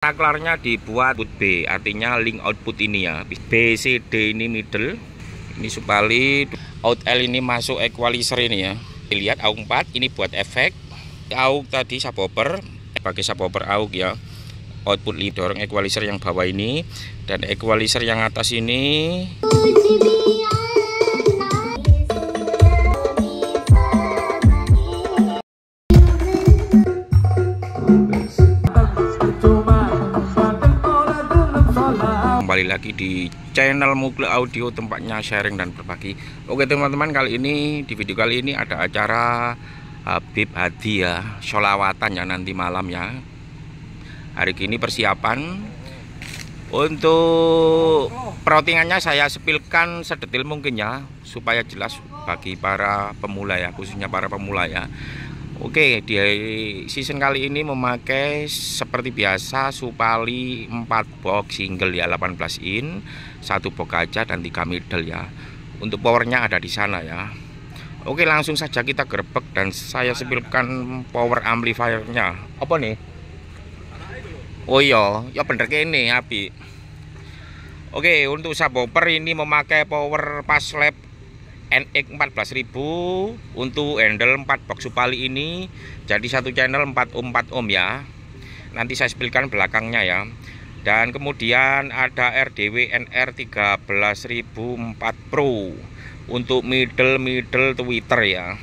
Saklarnya dibuat output B, artinya link output ini ya. B, C, D ini middle, ini supali. Out L ini masuk equalizer ini ya. Lihat AUX 4 ini buat efek. AUX tadi subwoofer, pakai subwoofer AUX ya. Output link dorong equalizer yang bawah ini, dan equalizer yang atas ini. Kembali lagi di channel Mugle Audio, tempatnya sharing dan berbagi. Oke teman-teman, kali ini di video kali ini ada acara Habib Hadi ya, sholawatan ya nanti malam ya. Hari ini persiapan untuk peroutingannya saya sepilkan sedetil mungkin ya, supaya jelas bagi para pemula ya, khususnya para pemula ya. Oke, di season kali ini memakai seperti biasa supali 4 box single ya, 18 in, 1 box kaca dan 3 middle ya. Untuk powernya ada di sana ya. Oke, langsung saja kita gerbek dan saya sepilkan power amplifiernya. Apa nih? Oh iya, ya bener kene api. Oke, untuk subwoofer ini memakai power Paslab NX 14.000 untuk handle 4 box supali ini, jadi satu channel 4 ohm ya. Nanti saya sepilkan belakangnya ya. Dan kemudian ada RDW NR 13.004 Pro untuk middle tweeter ya.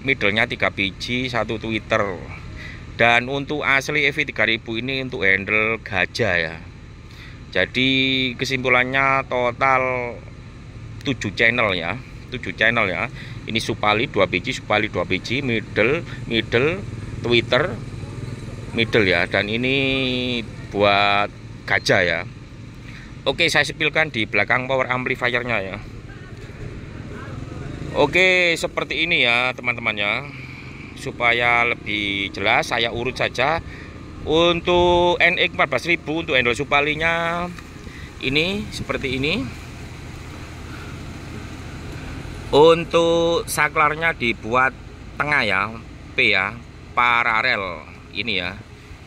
Middlenya 3 biji, 1 tweeter. Dan untuk asli EV 3000 ini untuk handle gajah ya. Jadi kesimpulannya total 7 channel ya. 7 channel ya. Ini supali 2 biji, supali 2 biji, middle, tweeter, middle ya. Dan ini buat gajah ya. Oke, saya sepilkan di belakang power amplifiernya ya. Oke, seperti ini ya teman-teman ya. Supaya lebih jelas saya urut saja. Untuk NX 14.000 untuk handle supalinya ini seperti ini. Untuk saklarnya dibuat tengah ya, P ya, paralel ini ya,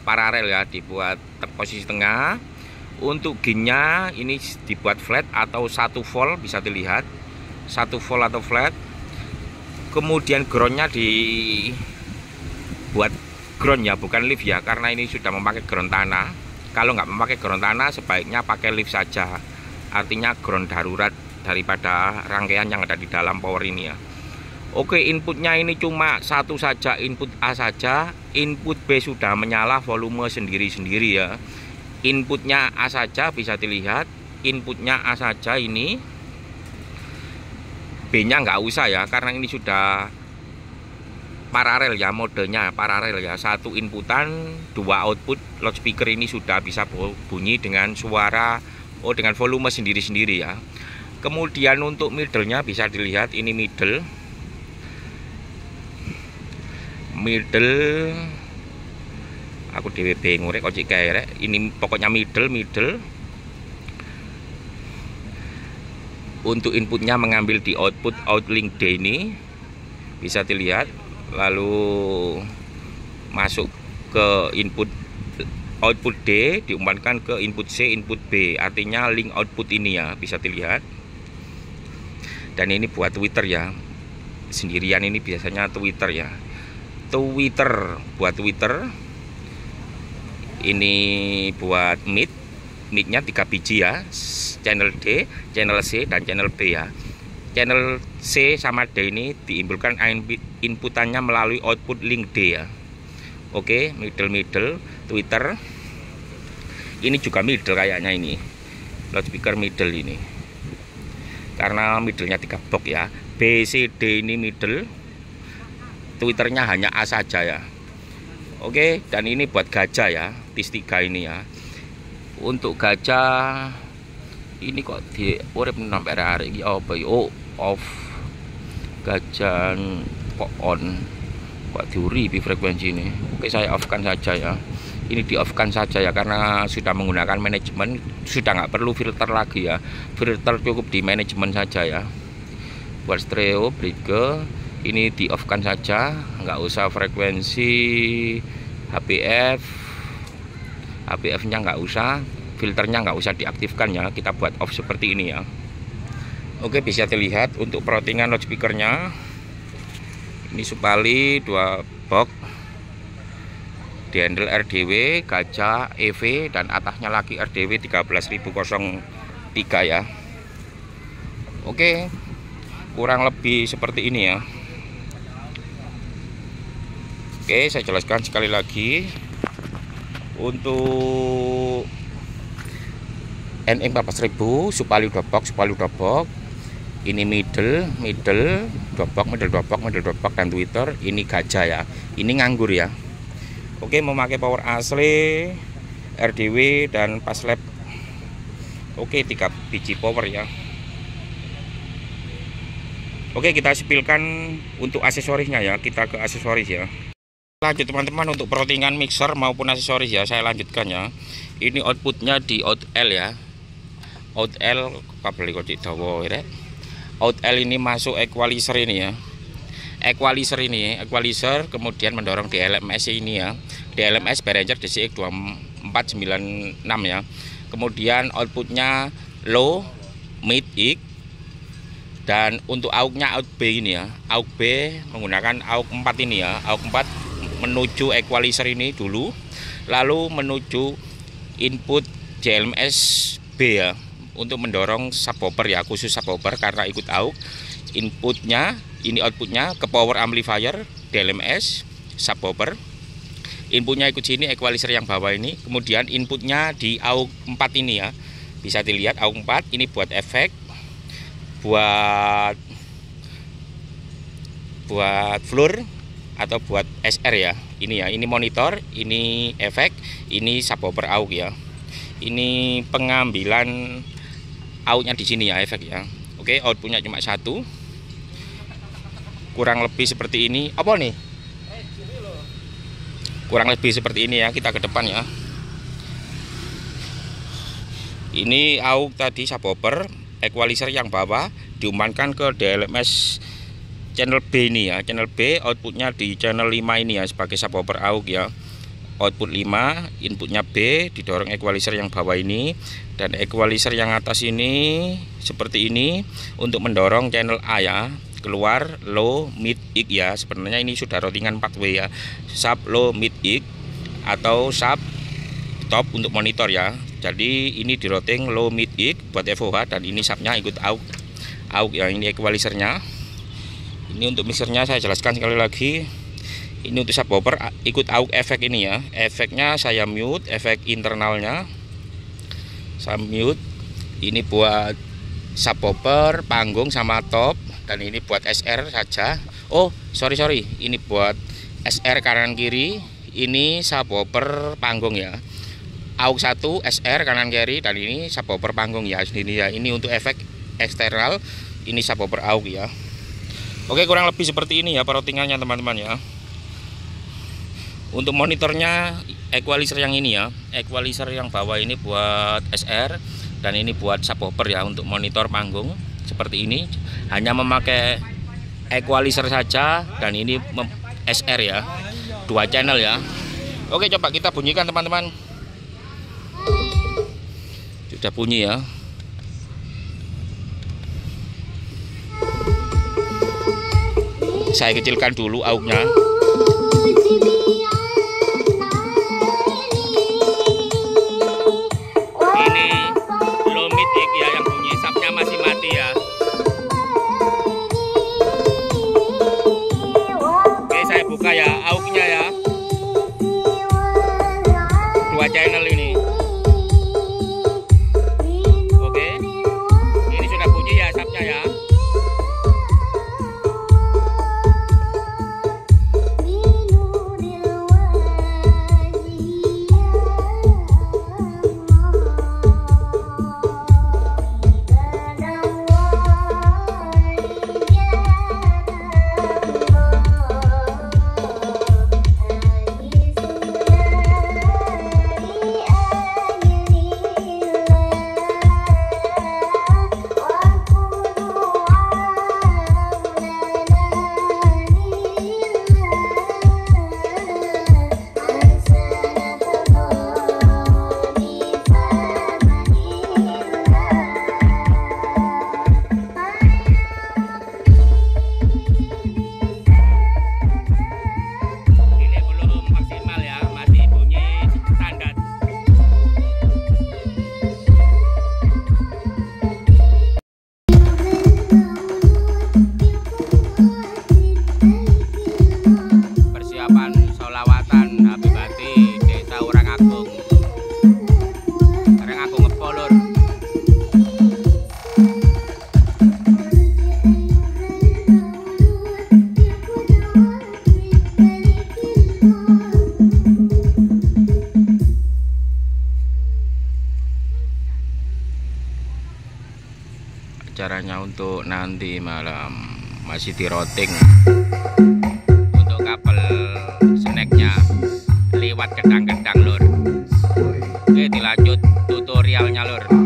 paralel ya, dibuat posisi tengah. Untuk ginnya ini dibuat flat atau 1 volt, bisa dilihat 1 volt atau flat. Kemudian groundnya dibuat ground ya, bukan lift ya, karena ini sudah memakai ground tanah. Kalau nggak memakai ground tanah sebaiknya pakai lift saja, artinya ground darurat daripada rangkaian yang ada di dalam power ini ya. Oke, inputnya ini cuma satu saja, input A saja. Input B sudah menyala volume sendiri-sendiri ya. Inputnya A saja, bisa dilihat inputnya A saja ini. B nya nggak usah ya, karena ini sudah paralel ya, modenya paralel ya. 1 inputan 2 output. Loudspeaker ini sudah bisa bunyi dengan suara dengan volume sendiri-sendiri ya. Kemudian untuk middlenya bisa dilihat ini middle, aku DWB ngurek ojek kayak ini, pokoknya middle. Untuk inputnya mengambil di output outlink D ini, bisa dilihat, lalu masuk ke input output D, diumpankan ke input C, input B, artinya link output ini ya, bisa dilihat. Dan ini buat tweeter ya, sendirian ini biasanya tweeter ya, buat tweeter. Ini buat midnya 3 biji ya, channel D, channel C, dan channel B ya. Channel C sama D ini diimpulkan inputannya melalui output link D ya. Oke, middle tweeter. Ini juga middle kayaknya, ini loudspeaker middle ini, karena middlenya 3 box ya. B, C, D ini middle, tweeternya hanya A saja ya. Oke, dan ini buat gajah ya, tis 3 ini ya. Untuk gajah ini kok di urip sampai hari ini apa ya? Oh, off. Gajah kok on, kok diuri frekuensi ini. Oke, saya off kan saja ya. Ini di off kan saja ya, karena sudah menggunakan manajemen, sudah nggak perlu filter lagi ya. Filter cukup di manajemen saja ya. Buat stereo bridge ini di off kan saja, nggak usah frekuensi HPF, HPF-nya nggak usah, filternya nggak usah diaktifkan ya, kita buat off seperti ini ya. Oke, bisa dilihat untuk routingan loudspeakernya. Ini Supali 2 box, dihandle RDW, gajah, EV, dan atasnya lagi RDW 13003 ya. Oke, kurang lebih seperti ini ya. Oke, saya jelaskan sekali lagi. Untuk NM 14000 Supali 2 box, ini middle 2 box, dan Twitter ini gajah ya. Ini nganggur ya. Oke, memakai power asli, RDW, dan pas lab. Oke, 3 biji power ya. Oke, kita spilkan untuk aksesorisnya ya. Kita ke aksesoris ya. Lanjut teman-teman, untuk routingan mixer maupun aksesoris ya, saya lanjutkan ya. Ini outputnya di out L ya. Out L kabel kok dawa ya. Out L ini masuk equalizer ini ya. Equalizer kemudian mendorong di LMS ini ya. Di LMS Behringer DCX 2496 ya. Kemudian outputnya low, mid, IK. Dan untuk AUX-nya AUX B ini ya. AUX B menggunakan AUX 4 ini ya. AUX 4 menuju equalizer ini dulu, lalu menuju input JLMS B ya, untuk mendorong subwoofer ya, khusus subwoofer karena ikut AUX. Inputnya ini, outputnya ke power amplifier DLMS subwoofer. Inputnya ikut sini equalizer yang bawah ini. Kemudian inputnya di AUX 4 ini ya, bisa dilihat AUX 4 ini buat efek, buat floor atau buat SR ya. Ini ya, ini monitor, ini efek, ini subwoofer AUX ya. Ini pengambilan AUX-nya di sini ya, efek ya. Oke, outputnya cuma 1. Kurang lebih seperti ini. Apa nih? Kurang lebih seperti ini ya, kita ke depan ya. Ini AUX tadi subwoofer, equalizer yang bawah diumpankan ke DLMS channel B ini ya. Channel B outputnya di channel 5 ini ya, sebagai subwoofer AUX ya. Output 5, inputnya B, didorong equalizer yang bawah ini, dan equalizer yang atas ini seperti ini untuk mendorong channel A ya, keluar low, mid, IK ya. Sebenarnya ini sudah routingan 4W ya, sub, low, mid, IK, atau sub, top untuk monitor ya. Jadi ini di routing low, mid, IK buat FOH, dan ini subnya ikut AUX ya. Ini equalizernya. Ini untuk mixernya saya jelaskan sekali lagi. Ini untuk subwoofer ikut AUX efek ini ya. Efeknya saya mute, efek internalnya saya mute. Ini buat subwoofer, panggung sama top, dan ini buat SR saja. Oh, sorry. Ini buat SR kanan kiri. Ini subwoofer panggung ya. AUX 1 SR kanan kiri, dan ini subwoofer panggung ya. Ini ya. Ini untuk efek eksternal. Ini subwoofer AUX ya. Oke, kurang lebih seperti ini ya routingannya teman-teman ya. Untuk monitornya equalizer yang ini ya, equalizer yang bawah ini buat SR, dan ini buat subwoofer ya, untuk monitor panggung seperti ini. Hanya memakai equalizer saja, dan ini SR ya, 2 channel ya. Oke, coba kita bunyikan teman-teman. Sudah bunyi ya. Saya kecilkan dulu AUX-nya. Ini low mid IK ya yang bunyi, subnya masih mati ya. Oke, saya buka ya AUX-nya ya. 2 channel ini. Oke. Ini sudah bunyi ya subnya ya. caranya untuk nanti malam. Masih di routing untuk kabel snacknya lewat gedang-gedang lur. Oke, dilanjut tutorialnya lur.